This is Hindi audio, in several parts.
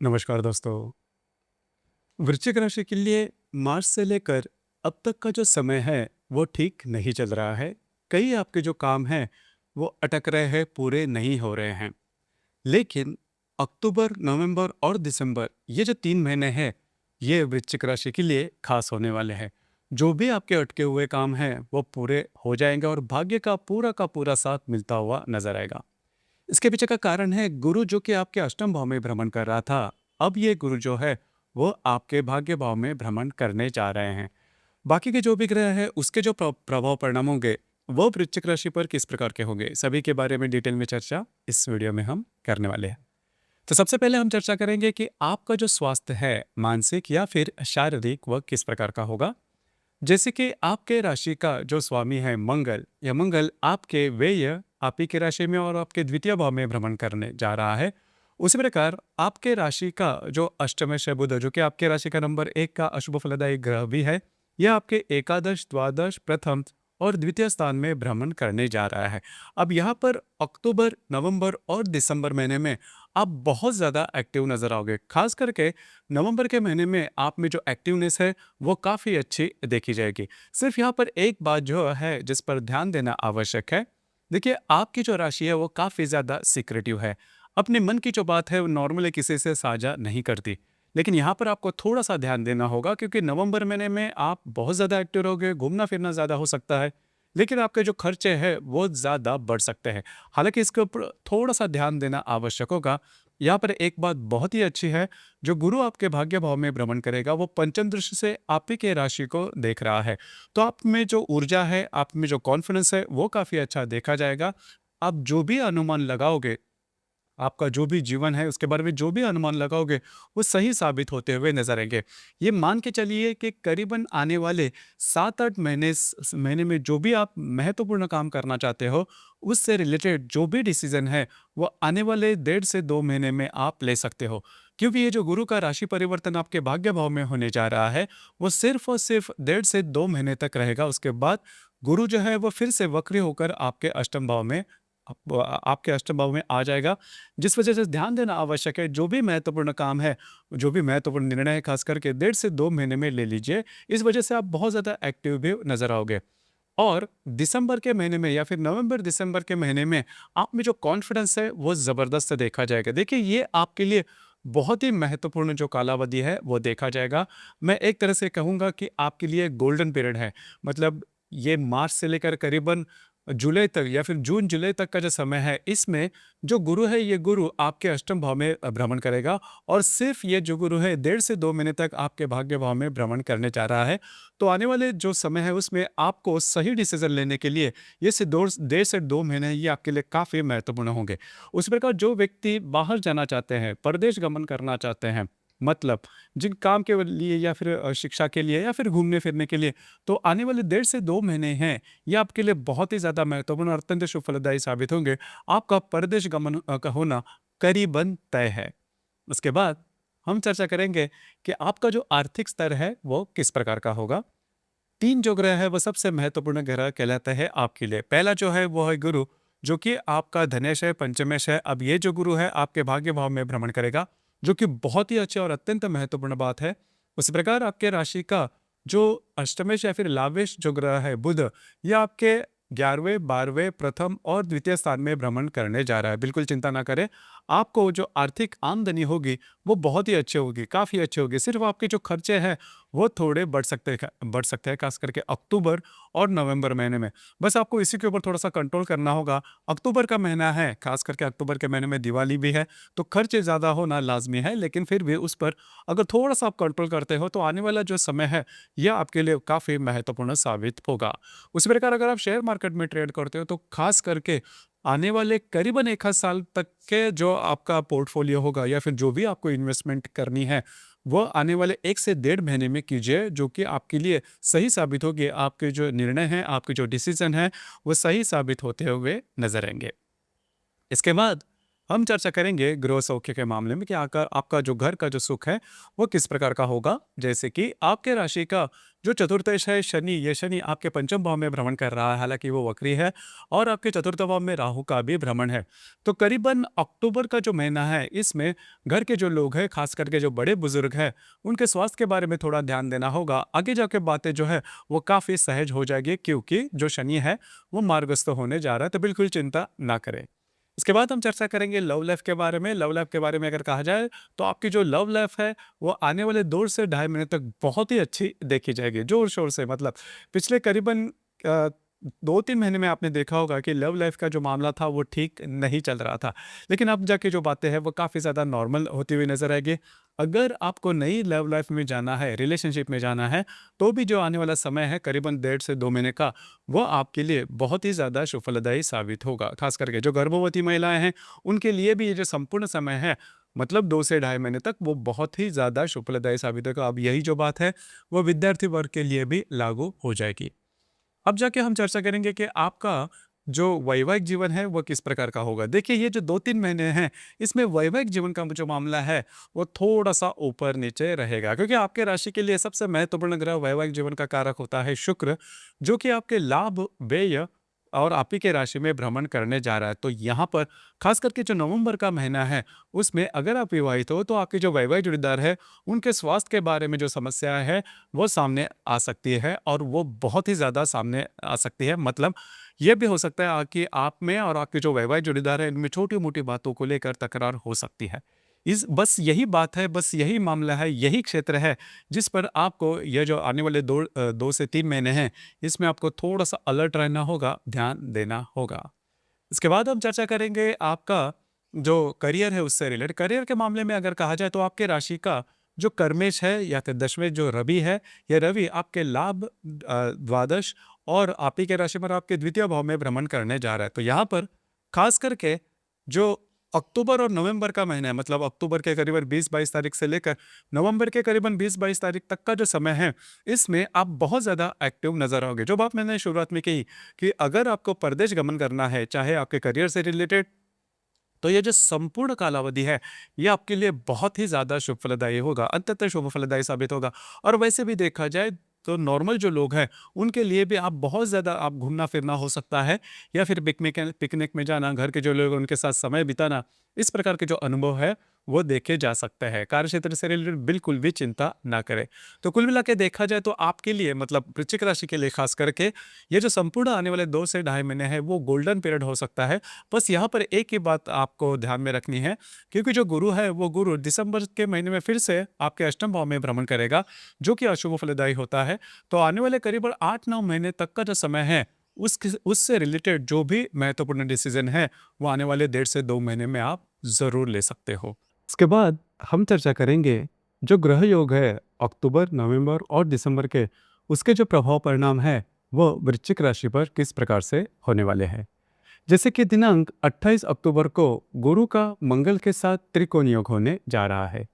नमस्कार दोस्तों। वृश्चिक राशि के लिए मार्च से लेकर अब तक का जो समय है वो ठीक नहीं चल रहा है। कई आपके जो काम हैं वो अटक रहे हैं, पूरे नहीं हो रहे हैं। लेकिन अक्टूबर, नवंबर और दिसंबर ये जो 3 महीने हैं ये वृश्चिक राशि के लिए खास होने वाले हैं। जो भी आपके अटके हुए काम हैं वो पूरे हो जाएंगे और भाग्य का पूरा साथ मिलता हुआ नजर आएगा। इसके पीछे का कारण है गुरु जो कि आपके अष्टम भाव में भ्रमण कर रहा था। अब ये गुरु जो है वो आपके भाग्य भाव में भ्रमण करने जा रहे हैं। बाकी के जो भी ग्रह हैं उसके जो प्रभाव परिणाम होंगे वो वृश्चिक राशि पर किस प्रकार के होंगे, सभी के बारे में डिटेल में चर्चा इस वीडियो में हम करने वाले हैं। तो सबसे पहले हम चर्चा करेंगे कि आपका जो स्वास्थ्य है मानसिक या फिर शारीरिक वह किस प्रकार का होगा। जैसे कि आपके राशि का जो स्वामी है मंगल, या मंगल आपके व्यय आप ही की राशि में और आपके द्वितीय भाव में भ्रमण करने जा रहा है। उसी प्रकार आपके राशि का जो अष्टमेश है बुध, जो कि आपके राशि का नंबर 1 का अशुभ फलदायी ग्रह भी है, यह आपके एकादश, द्वादश, प्रथम और द्वितीय स्थान में भ्रमण करने जा रहा है। अब यहाँ पर अक्टूबर, नवंबर और दिसंबर महीने में आप बहुत ज़्यादा एक्टिव नजर आओगे। खास करके नवंबर के महीने में आप में जो एक्टिवनेस है वो काफ़ी अच्छी देखी जाएगी। सिर्फ यहाँ पर एक बात जो है जिस पर ध्यान देना आवश्यक है। देखिए, आपकी जो राशि है वो काफ़ी ज़्यादा सीक्रेटिव है। अपने मन की जो बात है वो नॉर्मली किसी से साझा नहीं करती। लेकिन यहाँ पर आपको थोड़ा सा ध्यान देना होगा क्योंकि नवंबर महीने में आप बहुत ज़्यादा एक्टिव रहोगे, घूमना फिरना ज़्यादा हो सकता है। लेकिन आपके जो खर्चे हैं वो ज़्यादा बढ़ सकते हैं। हालांकि इसके ऊपर थोड़ा सा ध्यान देना आवश्यक होगा। यहाँ पर एक बात बहुत ही अच्छी है, जो गुरु आपके भाग्य भाव में भ्रमण करेगा वो पंचम दृष्टि से आप ही के राशि को देख रहा है। तो आप में जो ऊर्जा है, आप में जो कॉन्फिडेंस है वो काफ़ी अच्छा देखा जाएगा। आप जो भी अनुमान लगाओगे, आपका जो भी जीवन है उसके बारे में जो भी अनुमान लगाओगे वो सही साबित होते हुए नजर आएंगे। ये मान के चलिए कि करीबन आने वाले 7-8 महीने में जो भी आप महत्वपूर्ण काम करना चाहते हो उससे रिलेटेड जो भी डिसीजन है वो आने वाले 1.5 से 2 महीने में आप ले सकते हो। क्योंकि ये जो गुरु का राशि परिवर्तन आपके भाग्य भाव में होने जा रहा है वो सिर्फ और सिर्फ 1.5 से 2 महीने तक रहेगा। उसके बाद गुरु जो है वो फिर से वक्री होकर आपके अष्टम भाव में आपके अष्टम भाव में आ जाएगा। जिस वजह से ध्यान देना आवश्यक है, जो भी महत्वपूर्ण काम है, जो भी महत्वपूर्ण निर्णय है, खास करके 1.5 से 2 महीने में ले लीजिए। इस वजह से आप बहुत ज़्यादा एक्टिव भी नज़र आओगे। और दिसंबर के महीने में या फिर नवंबर दिसंबर के महीने में आप में जो कॉन्फिडेंस है वो ज़बरदस्त देखा जाएगा। देखिए, ये आपके लिए बहुत ही महत्वपूर्ण जो कालावधि है वो देखा जाएगा। मैं एक तरह से कहूँगा कि आपके लिए गोल्डन पीरियड है। मतलब ये मार्च से लेकर करीबन जुलाई तक या फिर जून जुलाई तक का जो समय है, इसमें जो गुरु है ये गुरु आपके अष्टम भाव में भ्रमण करेगा। और सिर्फ ये जो गुरु है 1.5 से 2 महीने तक आपके भाग्य भाव में भ्रमण करने जा रहा है। तो आने वाले जो समय है उसमें आपको सही डिसीजन लेने के लिए ये से 1.5 से 2 महीने ये आपके लिए काफ़ी महत्वपूर्ण होंगे। उस प्रकार जो व्यक्ति बाहर जाना चाहते हैं, परदेश गमन करना चाहते हैं, मतलब जिन काम के लिए या फिर शिक्षा के लिए या फिर घूमने फिरने के लिए, तो आने वाले 1.5 से 2 महीने हैं ये आपके लिए बहुत ही ज़्यादा महत्वपूर्ण और अत्यंत शुभ फलदायी साबित होंगे। आपका परदेश गमन का होना करीबन तय है। उसके बाद हम चर्चा करेंगे कि आपका जो आर्थिक स्तर है वो किस प्रकार का होगा। 3 जो ग्रह है वो सबसे महत्वपूर्ण ग्रह कहलाता है आपके लिए। पहला जो है वो है गुरु, जो कि आपका धनेश है, पंचमेश है। अब ये जो गुरु है आपके भाग्य भाव में भ्रमण करेगा, जो कि बहुत ही अच्छी और अत्यंत महत्वपूर्ण बात है। उसी प्रकार आपके राशि का जो अष्टमेश या फिर लावेश जो ग्रह है बुध, ये आपके 11वें, 12वें, प्रथम और द्वितीय स्थान में भ्रमण करने जा रहा है। बिल्कुल चिंता ना करें, आपको जो आर्थिक आमदनी होगी वो बहुत ही अच्छी होगी, काफ़ी अच्छी होगी। सिर्फ आपके जो खर्चे हैं वो थोड़े बढ़ सकते हैं, खास करके अक्टूबर और नवंबर महीने में। बस आपको इसी के ऊपर थोड़ा सा कंट्रोल करना होगा। अक्टूबर का महीना है, खास करके अक्टूबर के महीने में दिवाली भी है, तो खर्चे ज़्यादा होना लाजमी है। लेकिन फिर भी उस पर अगर थोड़ा सा आप कंट्रोल करते हो तो आने वाला जो समय है यह आपके लिए काफ़ी महत्वपूर्ण साबित होगा। उसी प्रकार अगर आप शेयर मार्केट में ट्रेड करते हो तो खास करके आने वाले करीबन 1 आध साल तक के जो आपका पोर्टफोलियो होगा या फिर जो भी आपको इन्वेस्टमेंट करनी है वो आने वाले 1 से 1.5 महीने में कीजिए, जो कि आपके लिए सही साबित होगी। आपके जो निर्णय हैं, आपके जो डिसीजन हैं वो सही साबित होते हुए नजर आएंगे। इसके बाद हम चर्चा करेंगे गृह सौख्य के मामले में कि आपका आपका जो घर का जो सुख है वो किस प्रकार का होगा। जैसे कि आपके राशि का जो चतुर्थेश है शनि, ये शनि आपके पंचम भाव में भ्रमण कर रहा है, हालांकि वो वक्री है। और आपके चतुर्थ भाव में राहु का भी भ्रमण है। तो करीबन अक्टूबर का जो महीना है इसमें घर के जो लोग हैं, खास करके जो बड़े बुजुर्ग हैं, उनके स्वास्थ्य के बारे में थोड़ा ध्यान देना होगा। आगे जाके बातें जो है वो काफ़ी सहज हो जाएगी, क्योंकि जो शनि है वो मार्गस्थ होने जा रहा है। तो बिल्कुल चिंता ना करें। इसके बाद हम चर्चा करेंगे लव लाइफ के बारे में। लव लाइफ के बारे में अगर कहा जाए तो आपकी जो लव लाइफ है वो आने वाले 2 से ढाई महीने तक बहुत ही अच्छी देखी जाएगी, जोर शोर से। मतलब पिछले करीबन 2-3 महीने में आपने देखा होगा कि लव लाइफ का जो मामला था वो ठीक नहीं चल रहा था, लेकिन अब जाके जो बातें हैं वो काफ़ी ज़्यादा नॉर्मल होती हुई नजर आएगी। अगर आपको नई लव लाइफ में जाना है, रिलेशनशिप में जाना है, तो भी जो आने वाला समय है करीबन 1.5 से 2 महीने का, वो आपके लिए बहुत ही ज़्यादा सुफलदायी साबित होगा। खास करके जो गर्भवती महिलाएं हैं उनके लिए भी ये जो संपूर्ण समय है, मतलब 2 से ढाई महीने तक, वो बहुत ही ज़्यादा सुफलदायी साबित होगा। अब यही जो बात है वो विद्यार्थी वर्ग के लिए भी लागू हो जाएगी। अब जाके हम चर्चा करेंगे कि आपका जो वैवाहिक जीवन है वो किस प्रकार का होगा। देखिए, ये जो 2-3 महीने हैं इसमें वैवाहिक जीवन का जो मामला है वो थोड़ा-सा ऊपर-नीचे रहेगा, क्योंकि आपके राशि के लिए सबसे महत्वपूर्ण ग्रह वैवाहिक जीवन का कारक होता है शुक्र, जो कि आपके लाभ, व्यय और आप ही के राशि में भ्रमण करने जा रहा है। तो यहाँ पर खास करके जो नवंबर का महीना है उसमें अगर आप विवाहित हो तो आपके जो वैवाहिक जोड़ीदार है उनके स्वास्थ्य के बारे में जो समस्या है वो सामने आ सकती है, और वो बहुत ही ज़्यादा सामने आ सकती है। मतलब ये भी हो सकता है कि आप में और आपके जो वैवाहिक जोड़ीदार है इनमें छोटी-मोटी बातों को लेकर तकरार हो सकती है। इस बस यही बात है, बस यही मामला है, यही क्षेत्र है जिस पर आपको ये जो आने वाले 2 से 3 महीने हैं इसमें आपको थोड़ा-सा अलर्ट रहना होगा, ध्यान देना होगा। इसके बाद हम चर्चा करेंगे आपका जो करियर है उससे रिलेटेड। करियर के मामले में अगर कहा जाए तो आपके राशि का जो कर्मेश है या फिर दशमेश जो रवि है, ये रवि आपके लाभ, द्वादश और आप ही के राशि पर आपके द्वितीय भाव में भ्रमण करने जा रहा है। तो यहाँ पर खास करके जो अक्टूबर और नवंबर का महीना है, मतलब अक्टूबर के करीबन 20-22 तारीख से लेकर नवंबर के करीबन 20-22 तारीख तक का जो समय है, इसमें आप बहुत ज़्यादा एक्टिव नजर आओगे। जो बात मैंने शुरुआत में कही कि अगर आपको परदेश गमन करना है, चाहे आपके करियर से रिलेटेड, तो ये जो संपूर्ण कालावधि है ये आपके लिए बहुत ही ज़्यादा शुभ फलदायी होगा, अंततः शुभ फलदायी साबित होगा। और वैसे भी देखा जाए तो नॉर्मल जो लोग हैं उनके लिए भी आप बहुत ज़्यादा आप घूमना फिरना हो सकता है, या फिर पिकनिक पिकनिक में जाना, घर के जो लोग हैं, उनके साथ समय बिताना, इस प्रकार के जो अनुभव है वो देखे जा सकते हैं। कार्य क्षेत्र से रिलेटेड बिल्कुल भी चिंता ना करें। तो कुल मिला के देखा जाए तो आपके लिए, मतलब वृश्चिक राशि के लिए खास करके, ये जो संपूर्ण आने वाले 2 से ढाई महीने हैं वो गोल्डन पीरियड हो सकता है। बस यहाँ पर एक ही बात आपको ध्यान में रखनी है, क्योंकि जो गुरु है वो गुरु दिसंबर के महीने में फिर से आपके अष्टम भाव में भ्रमण करेगा, जो कि अशुभ फलदायी होता है। तो आने वाले करीबन 8-9 महीने तक का जो समय है उससे रिलेटेड जो भी महत्वपूर्ण डिसीजन है वो आने वाले 1.5 से 2 महीने में आप ज़रूर ले सकते हो। इसके बाद हम चर्चा करेंगे जो ग्रह योग है अक्टूबर, नवंबर और दिसंबर के, उसके जो प्रभाव परिणाम है वो वृश्चिक राशि पर किस प्रकार से होने वाले हैं। जैसे कि दिनांक 28 अक्टूबर को गुरु का मंगल के साथ त्रिकोण योग होने जा रहा है।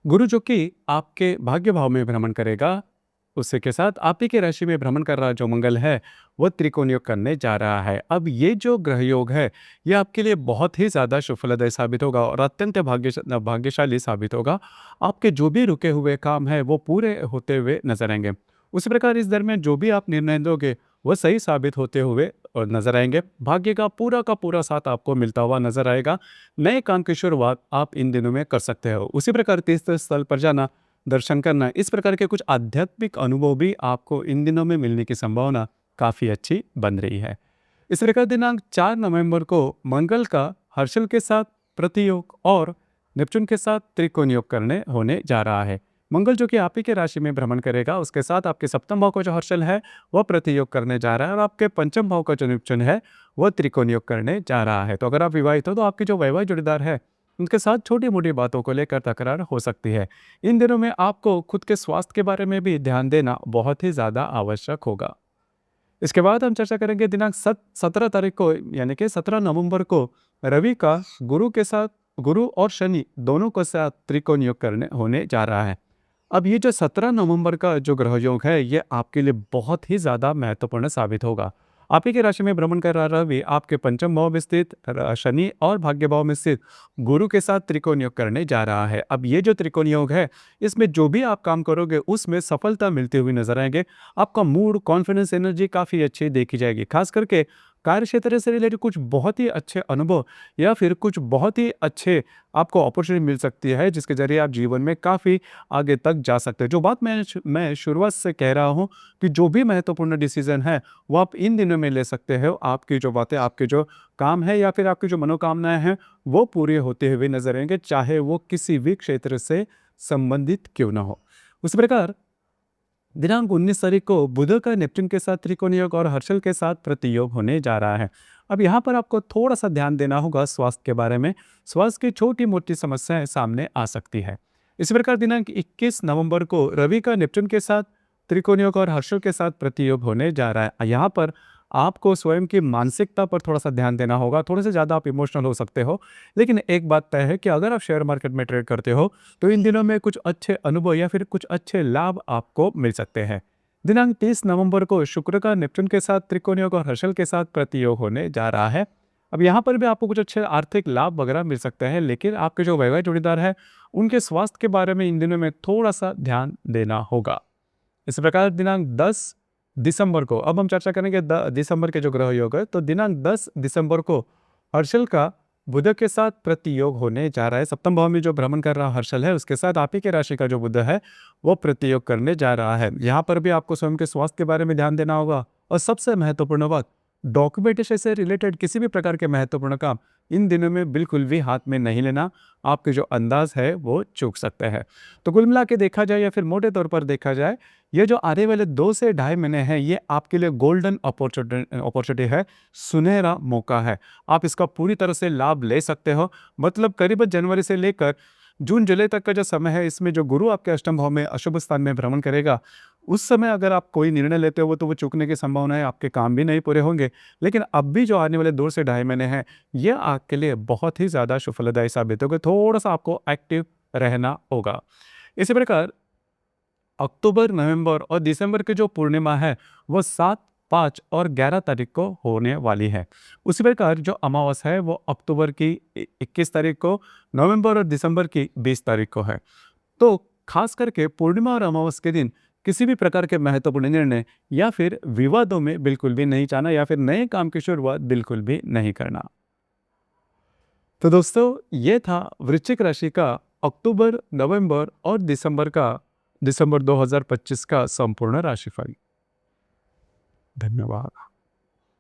गुरु जो कि आपके भाग्य भाव में भ्रमण करेगा, उसी के साथ आप ही के राशि में भ्रमण कर रहा जो मंगल है वो त्रिकोण योग करने जा रहा है। अब ये जो ग्रह योग है ये आपके लिए बहुत ही ज़्यादा शुभ फलदायी साबित होगा और अत्यंत भाग्यशाली साबित होगा। आपके जो भी रुके हुए काम है वो पूरे होते हुए नजर आएंगे। उसी प्रकार इस दरमियान जो भी आप निर्णय लोगे वो सही साबित होते हुए और नजर आएंगे। भाग्य का पूरा साथ आपको मिलता हुआ नजर आएगा। नए काम की शुरुआत आप इन दिनों में कर सकते हो। उसी प्रकार तीर्थ स्थल पर जाना, दर्शन करना, इस प्रकार के कुछ आध्यात्मिक अनुभव भी आपको इन दिनों में मिलने की संभावना काफ़ी अच्छी बन रही है। इस प्रकार दिनांक 4 नवंबर को मंगल का हर्षल के साथ प्रतियोग और नेपच्यून के साथ त्रिकोण योग करने होने जा रहा है। मंगल जो कि आप ही के राशि में भ्रमण करेगा, उसके साथ आपके सप्तम भाव का जो हर्षल है वह प्रतियोग करने जा रहा है, और आपके पंचम भाव का जो नेपच्यून है वह त्रिकोण योग करने जा रहा है। तो अगर आप विवाहित हो तो आपके जो वैवाहिक जोड़ीदार है उनके साथ छोटी मोटी बातों को लेकर तकरार हो सकती है। इन दिनों में आपको खुद के स्वास्थ्य के बारे में भी ध्यान देना बहुत ही ज़्यादा आवश्यक होगा। इसके बाद हम चर्चा करेंगे दिनांक 17 तारीख को, यानी कि 17 नवंबर को रवि का गुरु के साथ, गुरु और शनि दोनों के साथ त्रिकोण योग करने होने जा रहा है। अब ये जो 17 नवंबर का जो ग्रह योग है ये आपके लिए बहुत ही ज़्यादा महत्वपूर्ण साबित होगा। आप ही की राशि में भ्रमण कर रहा रवि आपके पंचम भाव में स्थित शनि और भाग्य भाव में स्थित गुरु के साथ त्रिकोण योग करने जा रहा है। अब ये जो त्रिकोण योग है, इसमें जो भी आप काम करोगे उसमें सफलता मिलती हुई नजर आएंगे। आपका मूड, कॉन्फिडेंस, एनर्जी काफ़ी अच्छी देखी जाएगी। खास करके कार्य क्षेत्र से रिलेटेड कुछ बहुत ही अच्छे अनुभव या फिर कुछ बहुत ही अच्छे आपको अपॉर्चुनिटी मिल सकती है, जिसके ज़रिए आप जीवन में काफ़ी आगे तक जा सकते हैं। जो बात मैं शुरुआत से कह रहा हूँ कि जो भी महत्वपूर्ण डिसीज़न है, वो आप इन दिनों में ले सकते हो। आपकी जो बातें, आपके जो काम है या फिर आपकी जो मनोकामनाएँ हैं, वो पूरी होते हुए नज़र आएँगे, चाहे वो किसी भी क्षेत्र से संबंधित क्यों ना हो। उसी प्रकार दिनांक 19 तारीख को बुध का नेपच्यून के साथ त्रिकोण योग और हर्षल के साथ प्रतियोग होने जा रहा है। अब यहाँ पर आपको थोड़ा सा ध्यान देना होगा स्वास्थ्य के बारे में। स्वास्थ्य की छोटी मोटी समस्याएं सामने आ सकती है। इसी प्रकार दिनांक 21 नवंबर को रवि का नेपच्यून के साथ त्रिकोण योग और हर्षल के साथ प्रतियोग होने जा रहा है। यहाँ पर आपको स्वयं की मानसिकता पर थोड़ा सा ध्यान देना होगा। थोड़े से ज़्यादा आप इमोशनल हो सकते हो, लेकिन एक बात तय है कि अगर आप शेयर मार्केट में ट्रेड करते हो तो इन दिनों में कुछ अच्छे अनुभव या फिर कुछ अच्छे लाभ आपको मिल सकते हैं। दिनांक 30 नवंबर को शुक्र का नेपच्यून के साथ त्रिकोण योग और हर्षल के साथ प्रतियोग होने जा रहा है। अब यहाँ पर भी आपको कुछ अच्छे आर्थिक लाभ वगैरह मिल सकते हैं, लेकिन आपके जो वैवाहिक जोड़ीदार है उनके स्वास्थ्य के बारे में इन दिनों में थोड़ा सा ध्यान देना होगा। इसी प्रकार दिनांक 10 दिसंबर को, अब हम चर्चा करेंगे दिसंबर के जो ग्रह योग है, तो दिनांक 10 दिसंबर को हर्षल का बुध के साथ प्रतियोग होने जा रहा है। सप्तम भाव में जो भ्रमण कर रहा हर्षल है, उसके साथ आप ही के राशि का जो बुध है वो प्रतियोग करने जा रहा है। यहाँ पर भी आपको स्वयं के स्वास्थ्य के बारे में ध्यान देना होगा। और सबसे महत्वपूर्ण बात, डॉक्यूमेंटेशन से रिलेटेड किसी भी प्रकार के महत्वपूर्ण काम इन दिनों में बिल्कुल भी हाथ में नहीं लेना। आपके जो अंदाज है वो चूक सकते हैं। तो कुल मिला के देखा जाए या फिर मोटे तौर पर देखा जाए, ये जो आने वाले 2 से ढाई महीने हैं, ये आपके लिए गोल्डन अपॉर्चुनिटी है, सुनहरा मौका है। आप इसका पूरी तरह से लाभ ले सकते हो। मतलब करीबन जनवरी से लेकर जून जुलाई तक का जो समय है, इसमें जो गुरु आपके अष्टम भाव में अशुभ स्थान में भ्रमण करेगा, उस समय अगर आप कोई निर्णय लेते हो तो वो चूकने की संभावना है, आपके काम भी नहीं पूरे होंगे। लेकिन अब भी जो आने वाले 2 से ढाई महीने हैं, ये आपके लिए बहुत ही ज़्यादा फलदायी साबित होंगे। थोड़ा सा आपको एक्टिव रहना होगा। इसी प्रकार अक्टूबर, नवंबर और दिसंबर की जो पूर्णिमा है वो 7, 5 और 11 तारीख को होने वाली है। उसी प्रकार जो अमावस है वो अक्टूबर की 21 तारीख को, नवंबर और दिसंबर की 20 तारीख को है। तो खास करके पूर्णिमा और अमावस के दिन किसी भी प्रकार के महत्वपूर्ण निर्णय या फिर विवादों में बिल्कुल भी नहीं जाना या फिर नए काम की शुरुआत बिल्कुल भी नहीं करना। तो दोस्तों, ये था वृश्चिक राशि का अक्टूबर, नवंबर और दिसंबर 2025 का संपूर्ण राशिफल। धन्यवाद।